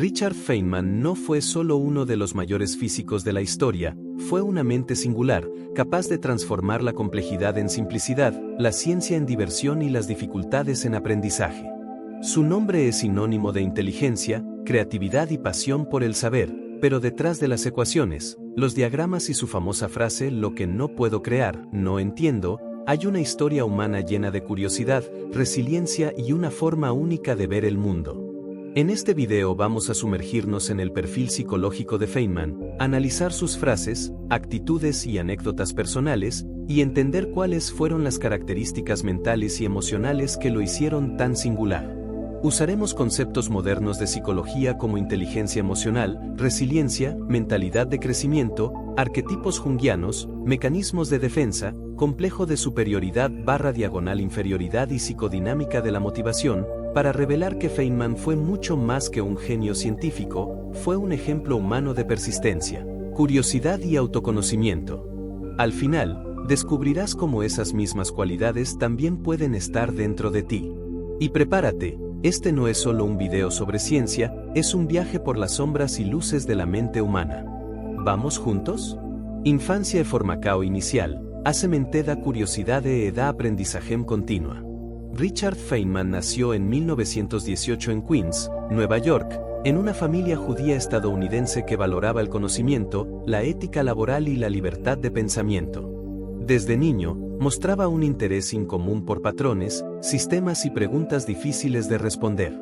Richard Feynman no fue solo uno de los mayores físicos de la historia, fue una mente singular, capaz de transformar la complejidad en simplicidad, la ciencia en diversión y las dificultades en aprendizaje. Su nombre es sinónimo de inteligencia, creatividad y pasión por el saber, pero detrás de las ecuaciones, los diagramas y su famosa frase "lo que no puedo crear, no entiendo", hay una historia humana llena de curiosidad, resiliencia y una forma única de ver el mundo. En este video vamos a sumergirnos en el perfil psicológico de Feynman, analizar sus frases, actitudes y anécdotas personales, y entender cuáles fueron las características mentales y emocionales que lo hicieron tan singular. Usaremos conceptos modernos de psicología como inteligencia emocional, resiliencia, mentalidad de crecimiento, arquetipos junguianos, mecanismos de defensa, complejo de superioridad/inferioridad y psicodinámica de la motivación, para revelar que Feynman fue mucho más que un genio científico, fue un ejemplo humano de persistencia, curiosidad y autoconocimiento. Al final, descubrirás cómo esas mismas cualidades también pueden estar dentro de ti. Y prepárate, este no es solo un video sobre ciencia, es un viaje por las sombras y luces de la mente humana. ¿Vamos juntos? Infancia e formacao inicial, sementeda curiosidad e edad aprendizajem continua. Richard Feynman nació en 1918 en Queens, Nueva York, en una familia judía estadounidense que valoraba el conocimiento, la ética laboral y la libertad de pensamiento. Desde niño, mostraba un interés incomún por patrones, sistemas y preguntas difíciles de responder.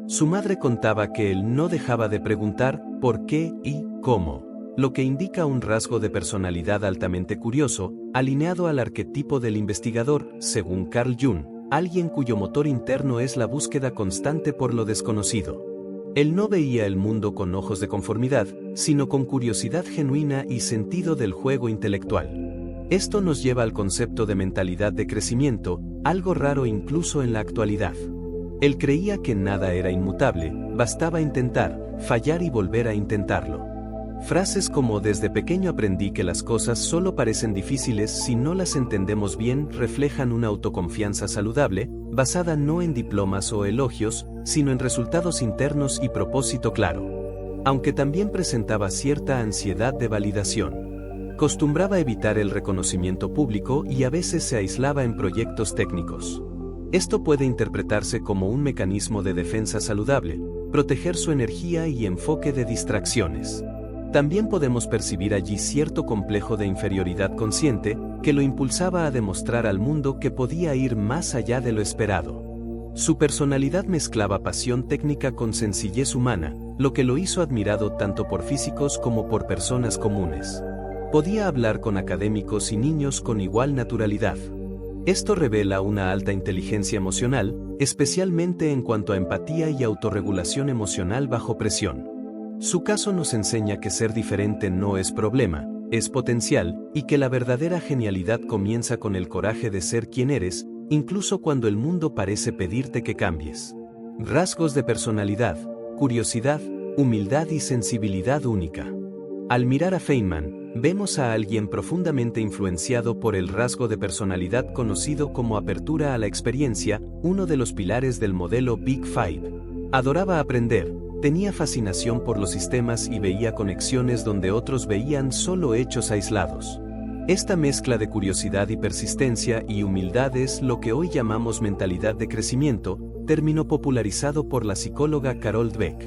Su madre contaba que él no dejaba de preguntar por qué y cómo, lo que indica un rasgo de personalidad altamente curioso, alineado al arquetipo del investigador, según Carl Jung, alguien cuyo motor interno es la búsqueda constante por lo desconocido. Él no veía el mundo con ojos de conformidad, sino con curiosidad genuina y sentido del juego intelectual. Esto nos lleva al concepto de mentalidad de crecimiento, algo raro incluso en la actualidad. Él creía que nada era inmutable, bastaba intentar, fallar y volver a intentarlo. Frases como "desde pequeño aprendí que las cosas solo parecen difíciles si no las entendemos bien" reflejan una autoconfianza saludable, basada no en diplomas o elogios, sino en resultados internos y propósito claro. Aunque también presentaba cierta ansiedad de validación. Acostumbraba evitar el reconocimiento público y a veces se aislaba en proyectos técnicos. Esto puede interpretarse como un mecanismo de defensa saludable, proteger su energía y enfoque de distracciones. También podemos percibir allí cierto complejo de inferioridad consciente, que lo impulsaba a demostrar al mundo que podía ir más allá de lo esperado. Su personalidad mezclaba pasión técnica con sencillez humana, lo que lo hizo admirado tanto por físicos como por personas comunes. Podía hablar con académicos y niños con igual naturalidad. Esto revela una alta inteligencia emocional, especialmente en cuanto a empatía y autorregulación emocional bajo presión. Su caso nos enseña que ser diferente no es problema, es potencial, y que la verdadera genialidad comienza con el coraje de ser quien eres, incluso cuando el mundo parece pedirte que cambies. Rasgos de personalidad, curiosidad, humildad y sensibilidad única. Al mirar a Feynman, vemos a alguien profundamente influenciado por el rasgo de personalidad conocido como apertura a la experiencia, uno de los pilares del modelo Big Five. Adoraba aprender. Tenía fascinación por los sistemas y veía conexiones donde otros veían solo hechos aislados. Esta mezcla de curiosidad y persistencia y humildad es lo que hoy llamamos mentalidad de crecimiento, término popularizado por la psicóloga Carol Dweck.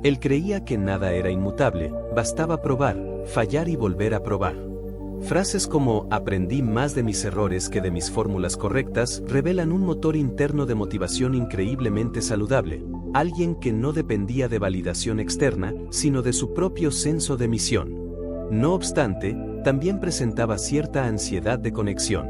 Él creía que nada era inmutable, bastaba probar, fallar y volver a probar. Frases como "aprendí más de mis errores que de mis fórmulas correctas" revelan un motor interno de motivación increíblemente saludable. Alguien que no dependía de validación externa, sino de su propio senso de misión. No obstante, también presentaba cierta ansiedad de conexión.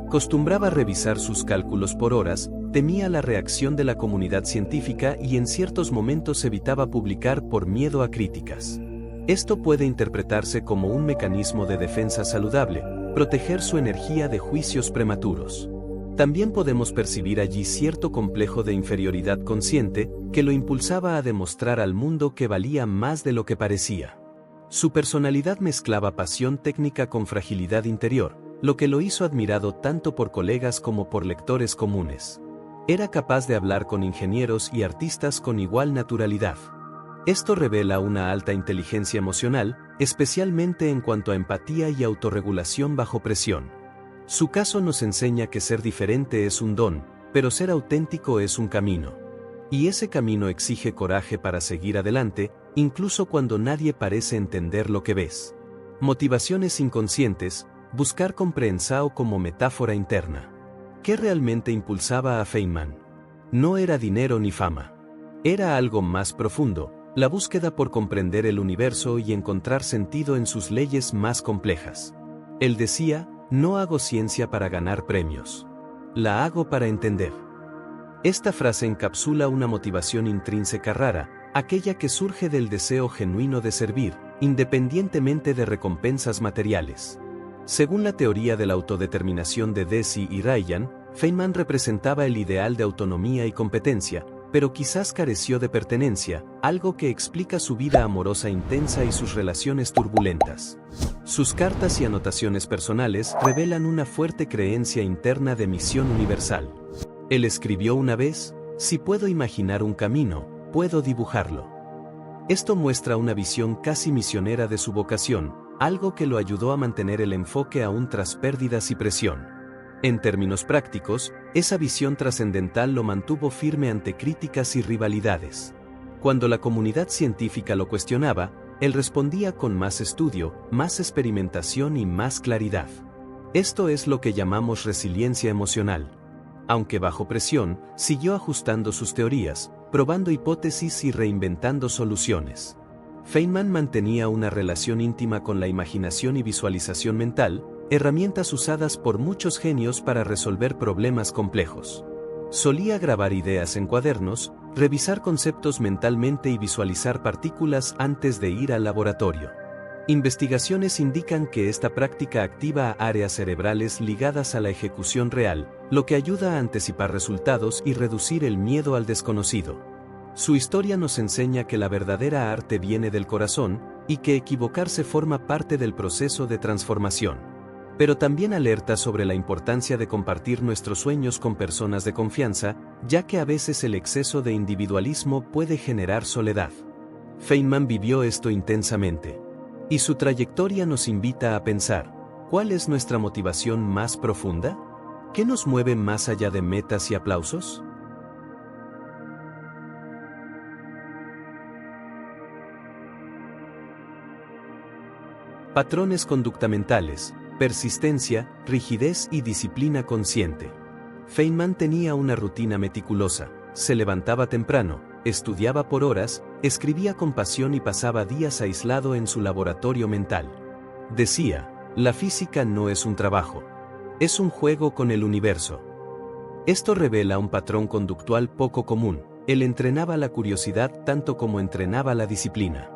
Acostumbraba revisar sus cálculos por horas, temía la reacción de la comunidad científica y en ciertos momentos evitaba publicar por miedo a críticas. Esto puede interpretarse como un mecanismo de defensa saludable, proteger su energía de juicios prematuros. También podemos percibir allí cierto complejo de inferioridad consciente, que lo impulsaba a demostrar al mundo que valía más de lo que parecía. Su personalidad mezclaba pasión técnica con fragilidad interior, lo que lo hizo admirado tanto por colegas como por lectores comunes. Era capaz de hablar con ingenieros y artistas con igual naturalidad. Esto revela una alta inteligencia emocional, especialmente en cuanto a empatía y autorregulación bajo presión. Su caso nos enseña que ser diferente es un don, pero ser auténtico es un camino. Y ese camino exige coraje para seguir adelante, incluso cuando nadie parece entender lo que ves. Motivaciones inconscientes, buscar comprensión como metáfora interna. ¿Qué realmente impulsaba a Feynman? No era dinero ni fama. Era algo más profundo, la búsqueda por comprender el universo y encontrar sentido en sus leyes más complejas. Él decía, no hago ciencia para ganar premios. La hago para entender. Esta frase encapsula una motivación intrínseca rara, aquella que surge del deseo genuino de servir, independientemente de recompensas materiales. Según la teoría de la autodeterminación de Deci y Ryan, Feynman representaba el ideal de autonomía y competencia, pero quizás careció de pertenencia, algo que explica su vida amorosa intensa y sus relaciones turbulentas. Sus cartas y anotaciones personales revelan una fuerte creencia interna de misión universal. Él escribió una vez, si puedo imaginar un camino, puedo dibujarlo. Esto muestra una visión casi misionera de su vocación, algo que lo ayudó a mantener el enfoque aún tras pérdidas y presión. En términos prácticos, esa visión trascendental lo mantuvo firme ante críticas y rivalidades. Cuando la comunidad científica lo cuestionaba, él respondía con más estudio, más experimentación y más claridad. Esto es lo que llamamos resiliencia emocional. Aunque bajo presión, siguió ajustando sus teorías, probando hipótesis y reinventando soluciones. Feynman mantenía una relación íntima con la imaginación y visualización mental, herramientas usadas por muchos genios para resolver problemas complejos. Solía grabar ideas en cuadernos, revisar conceptos mentalmente y visualizar partículas antes de ir al laboratorio. Investigaciones indican que esta práctica activa áreas cerebrales ligadas a la ejecución real, lo que ayuda a anticipar resultados y reducir el miedo al desconocido. Su historia nos enseña que la verdadera arte viene del corazón, y que equivocarse forma parte del proceso de transformación. Pero también alerta sobre la importancia de compartir nuestros sueños con personas de confianza, ya que a veces el exceso de individualismo puede generar soledad. Feynman vivió esto intensamente. Y su trayectoria nos invita a pensar, ¿cuál es nuestra motivación más profunda? ¿Qué nos mueve más allá de metas y aplausos? Patrones conductamentales, persistencia, rigidez y disciplina consciente. Feynman tenía una rutina meticulosa, se levantaba temprano, estudiaba por horas, escribía con pasión y pasaba días aislado en su laboratorio mental. Decía, la física no es un trabajo, es un juego con el universo. Esto revela un patrón conductual poco común, él entrenaba la curiosidad tanto como entrenaba la disciplina.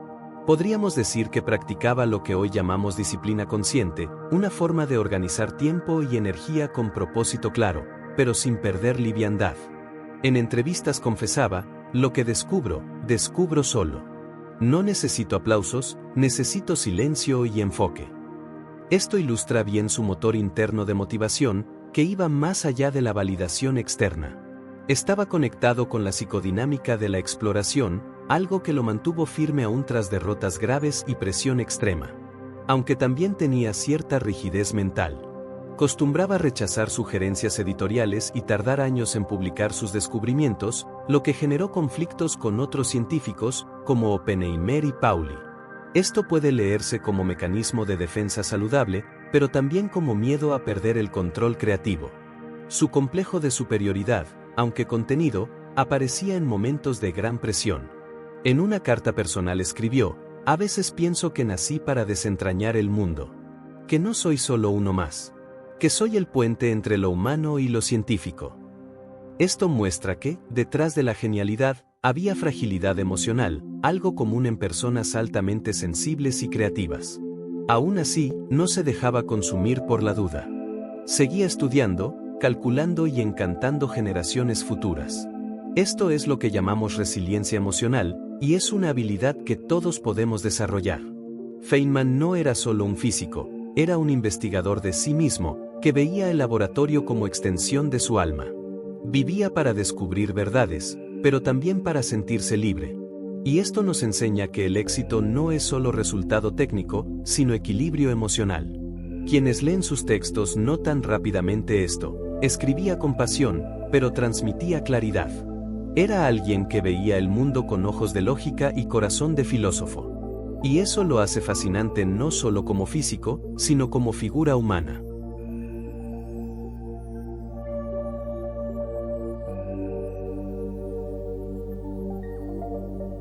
Podríamos decir que practicaba lo que hoy llamamos disciplina consciente, una forma de organizar tiempo y energía con propósito claro, pero sin perder liviandad. En entrevistas confesaba, lo que descubro, descubro solo. No necesito aplausos, necesito silencio y enfoque. Esto ilustra bien su motor interno de motivación, que iba más allá de la validación externa. Estaba conectado con la psicodinámica de la exploración, algo que lo mantuvo firme aún tras derrotas graves y presión extrema. Aunque también tenía cierta rigidez mental. Acostumbraba rechazar sugerencias editoriales y tardar años en publicar sus descubrimientos, lo que generó conflictos con otros científicos, como Oppenheimer y Pauli. Esto puede leerse como mecanismo de defensa saludable, pero también como miedo a perder el control creativo. Su complejo de superioridad, aunque contenido, aparecía en momentos de gran presión. En una carta personal escribió, a veces pienso que nací para desentrañar el mundo. Que no soy solo uno más. Que soy el puente entre lo humano y lo científico. Esto muestra que, detrás de la genialidad, había fragilidad emocional, algo común en personas altamente sensibles y creativas. Aún así, no se dejaba consumir por la duda. Seguía estudiando, calculando y encantando generaciones futuras. Esto es lo que llamamos resiliencia emocional, y es una habilidad que todos podemos desarrollar. Feynman no era solo un físico, era un investigador de sí mismo, que veía el laboratorio como extensión de su alma. Vivía para descubrir verdades, pero también para sentirse libre. Y esto nos enseña que el éxito no es solo resultado técnico, sino equilibrio emocional. Quienes leen sus textos notan rápidamente esto. Escribía con pasión, pero transmitía claridad. Era alguien que veía el mundo con ojos de lógica y corazón de filósofo. Y eso lo hace fascinante no solo como físico, sino como figura humana.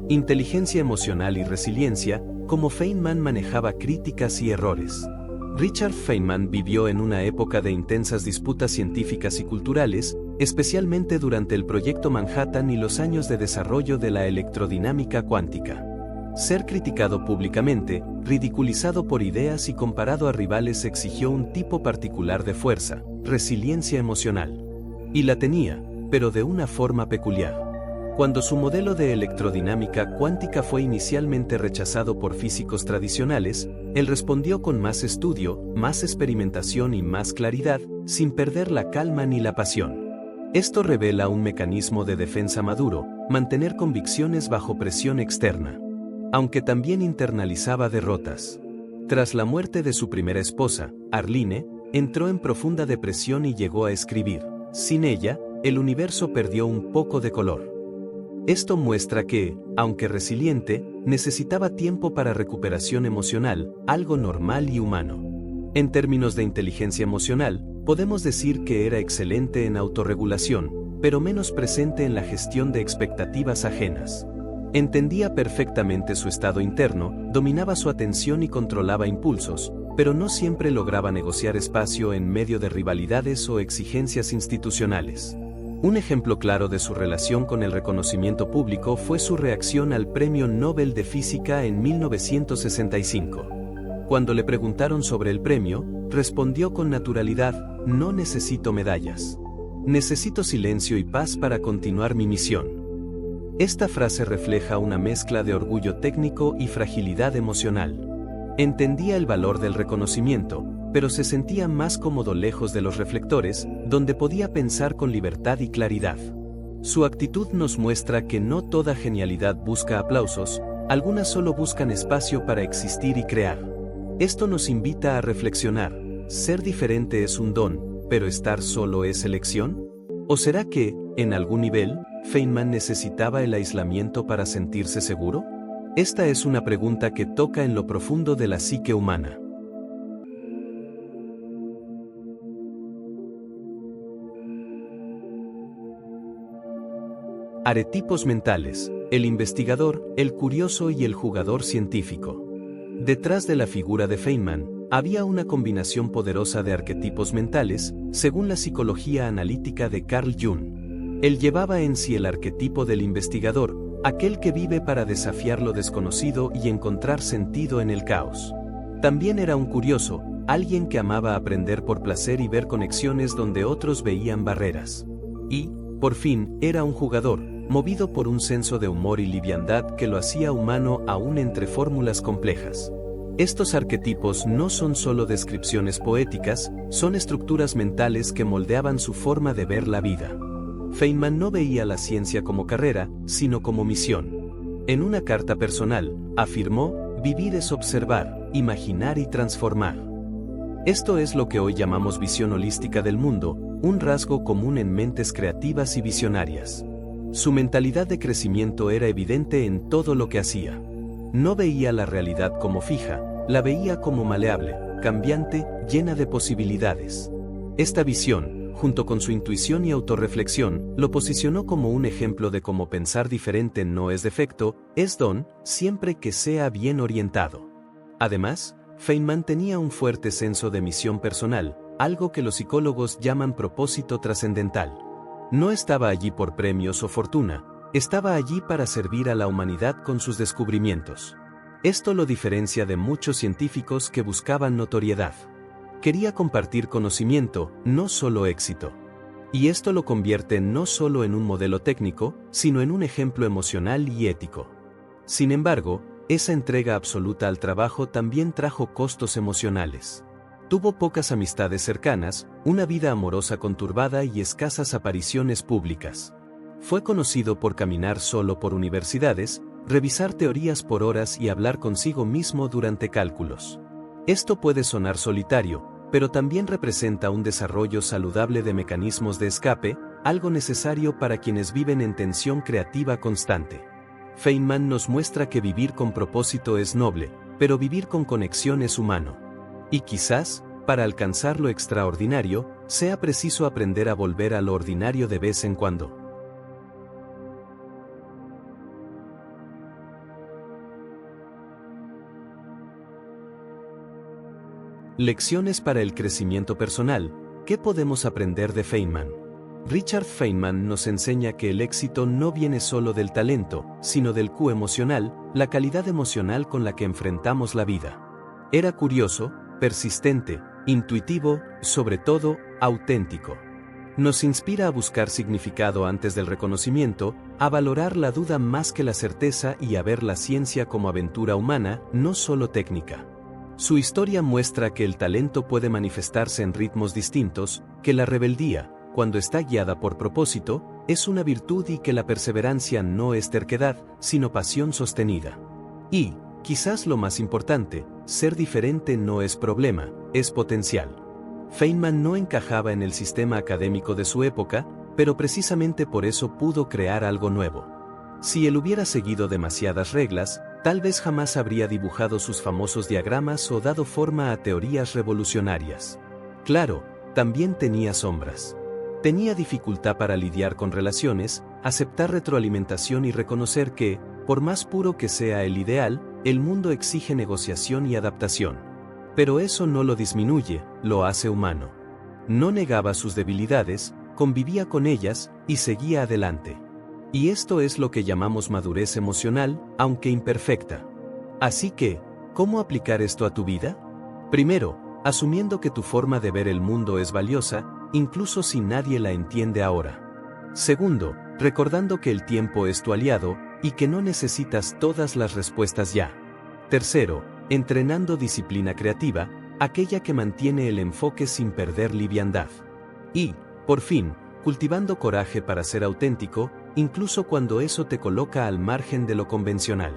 Inteligencia emocional y resiliencia, cómo Feynman manejaba críticas y errores. Richard Feynman vivió en una época de intensas disputas científicas y culturales, especialmente durante el Proyecto Manhattan y los años de desarrollo de la electrodinámica cuántica. Ser criticado públicamente, ridiculizado por ideas y comparado a rivales exigió un tipo particular de fuerza, resiliencia emocional. Y la tenía, pero de una forma peculiar. Cuando su modelo de electrodinámica cuántica fue inicialmente rechazado por físicos tradicionales, él respondió con más estudio, más experimentación y más claridad, sin perder la calma ni la pasión. Esto revela un mecanismo de defensa maduro, mantener convicciones bajo presión externa. Aunque también internalizaba derrotas. Tras la muerte de su primera esposa, Arlene, entró en profunda depresión y llegó a escribir: "Sin ella, el universo perdió un poco de color". Esto muestra que, aunque resiliente, necesitaba tiempo para recuperación emocional, algo normal y humano. En términos de inteligencia emocional, podemos decir que era excelente en autorregulación, pero menos presente en la gestión de expectativas ajenas. Entendía perfectamente su estado interno, dominaba su atención y controlaba impulsos, pero no siempre lograba negociar espacio en medio de rivalidades o exigencias institucionales. Un ejemplo claro de su relación con el reconocimiento público fue su reacción al Premio Nobel de Física en 1965. Cuando le preguntaron sobre el premio, respondió con naturalidad: "No necesito medallas. Necesito silencio y paz para continuar mi misión". Esta frase refleja una mezcla de orgullo técnico y fragilidad emocional. Entendía el valor del reconocimiento, pero se sentía más cómodo lejos de los reflectores, donde podía pensar con libertad y claridad. Su actitud nos muestra que no toda genialidad busca aplausos, algunas solo buscan espacio para existir y crear. Esto nos invita a reflexionar: ¿ser diferente es un don, pero estar solo es elección? ¿O será que, en algún nivel, Feynman necesitaba el aislamiento para sentirse seguro? Esta es una pregunta que toca en lo profundo de la psique humana. Arquetipos mentales: el investigador, el curioso y el jugador científico. Detrás de la figura de Feynman, había una combinación poderosa de arquetipos mentales, según la psicología analítica de Carl Jung. Él llevaba en sí el arquetipo del investigador, aquel que vive para desafiar lo desconocido y encontrar sentido en el caos. También era un curioso, alguien que amaba aprender por placer y ver conexiones donde otros veían barreras. Y, por fin, era un jugador, movido por un senso de humor y liviandad que lo hacía humano aún entre fórmulas complejas. Estos arquetipos no son solo descripciones poéticas, son estructuras mentales que moldeaban su forma de ver la vida. Feynman no veía la ciencia como carrera, sino como misión. En una carta personal, afirmó: "Vivir es observar, imaginar y transformar". Esto es lo que hoy llamamos visión holística del mundo, un rasgo común en mentes creativas y visionarias. Su mentalidad de crecimiento era evidente en todo lo que hacía. No veía la realidad como fija, la veía como maleable, cambiante, llena de posibilidades. Esta visión, junto con su intuición y autorreflexión, lo posicionó como un ejemplo de cómo pensar diferente no es defecto, es don, siempre que sea bien orientado. Además, Feynman tenía un fuerte senso de misión personal, algo que los psicólogos llaman propósito trascendental. No estaba allí por premios o fortuna, estaba allí para servir a la humanidad con sus descubrimientos. Esto lo diferencia de muchos científicos que buscaban notoriedad. Quería compartir conocimiento, no solo éxito. Y esto lo convierte no solo en un modelo técnico, sino en un ejemplo emocional y ético. Sin embargo, esa entrega absoluta al trabajo también trajo costos emocionales. Tuvo pocas amistades cercanas, una vida amorosa conturbada y escasas apariciones públicas. Fue conocido por caminar solo por universidades, revisar teorías por horas y hablar consigo mismo durante cálculos. Esto puede sonar solitario, pero también representa un desarrollo saludable de mecanismos de escape, algo necesario para quienes viven en tensión creativa constante. Feynman nos muestra que vivir con propósito es noble, pero vivir con conexión es humano. Y quizás, para alcanzar lo extraordinario, sea preciso aprender a volver a lo ordinario de vez en cuando. Lecciones para el crecimiento personal. ¿Qué podemos aprender de Feynman? Richard Feynman nos enseña que el éxito no viene solo del talento, sino del Q emocional, la calidad emocional con la que enfrentamos la vida. Era curioso, persistente, intuitivo, sobre todo, auténtico. Nos inspira a buscar significado antes del reconocimiento, a valorar la duda más que la certeza y a ver la ciencia como aventura humana, no solo técnica. Su historia muestra que el talento puede manifestarse en ritmos distintos, que la rebeldía, cuando está guiada por propósito, es una virtud y que la perseverancia no es terquedad, sino pasión sostenida. Y, quizás lo más importante, ser diferente no es problema, es potencial. Feynman no encajaba en el sistema académico de su época, pero precisamente por eso pudo crear algo nuevo. Si él hubiera seguido demasiadas reglas, tal vez jamás habría dibujado sus famosos diagramas o dado forma a teorías revolucionarias. Claro, también tenía sombras. Tenía dificultad para lidiar con relaciones, aceptar retroalimentación y reconocer que, por más puro que sea el ideal, el mundo exige negociación y adaptación. Pero eso no lo disminuye, lo hace humano. No negaba sus debilidades, convivía con ellas y seguía adelante. Y esto es lo que llamamos madurez emocional, aunque imperfecta. Así que, ¿cómo aplicar esto a tu vida? Primero, asumiendo que tu forma de ver el mundo es valiosa, incluso si nadie la entiende ahora. Segundo, recordando que el tiempo es tu aliado, y que no necesitas todas las respuestas ya. Tercero, entrenando disciplina creativa, aquella que mantiene el enfoque sin perder liviandad. Y, por fin, cultivando coraje para ser auténtico, incluso cuando eso te coloca al margen de lo convencional.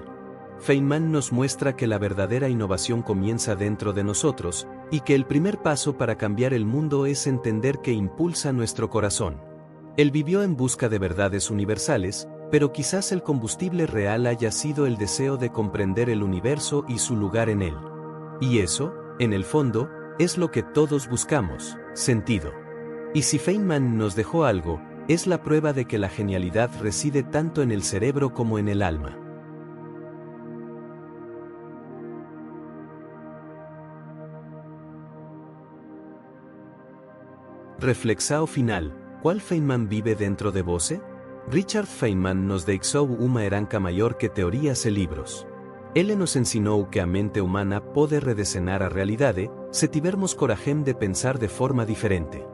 Feynman nos muestra que la verdadera innovación comienza dentro de nosotros, y que el primer paso para cambiar el mundo es entender que impulsa nuestro corazón. Él vivió en busca de verdades universales, pero quizás el combustible real haya sido el deseo de comprender el universo y su lugar en él. Y eso, en el fondo, es lo que todos buscamos, sentido. Y si Feynman nos dejó algo, es la prueba de que la genialidad reside tanto en el cerebro como en el alma. Reflexao final. ¿Cuál Feynman vive dentro de você? Richard Feynman nos deixou uma herança maior que teorías e livros. Ele nos ensinou que a mente humana pode redesenhar a realidade, se tivermos coragem de pensar de forma diferente.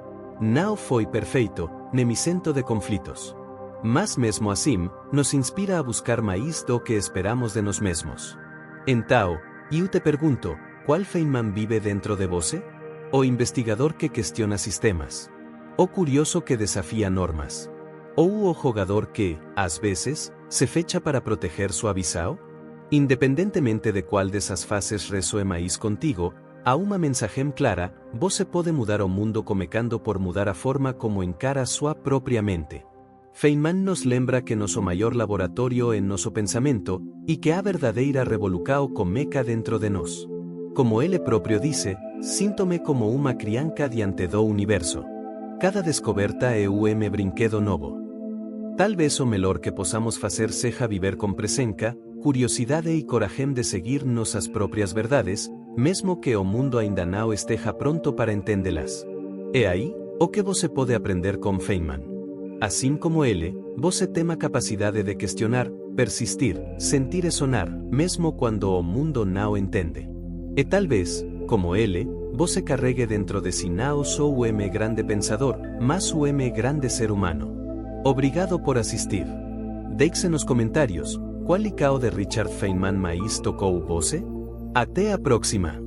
Não foi perfeito, nem isento de conflitos. Mas mesmo assim, nos inspira a buscar mais do que esperamos de nós mesmos. Então, eu te pergunto, qual Feynman vive dentro de você? O investigador que questiona sistemas. O curioso que desafía normas. O jogador que, às vezes, se fecha para proteger su avisao? Independentemente de qual dessas fases resoe mais contigo, a uma mensagem clara, você pode mudar o mundo comecando por mudar a forma como encara sua própria mente. Feynman nos lembra que nosso maior laboratorio é nosso pensamento, e que a verdadeira revolucao comeca dentro de nós. Como ele próprio dice, síntome como uma criança diante do universo. Cada descoberta é um brinquedo novo. Tal vez o melhor que possamos facer seja viver com presença, curiosidade e coragem de seguir nossas próprias verdades, mesmo que o mundo ainda não esteja pronto para entendê-las. É aí o que você pode aprender com Feynman. Assim como ele, você tem a capacidade de questionar, persistir, sentir e sonar, mesmo quando o mundo não entende. E tal vez, como ele, você carregue dentro de si não só o grande pensador, mas o grande ser humano. Obrigado por assistir. Deixe nos comentários, qual licao de Richard Feynman mais tocou você? Até a próxima!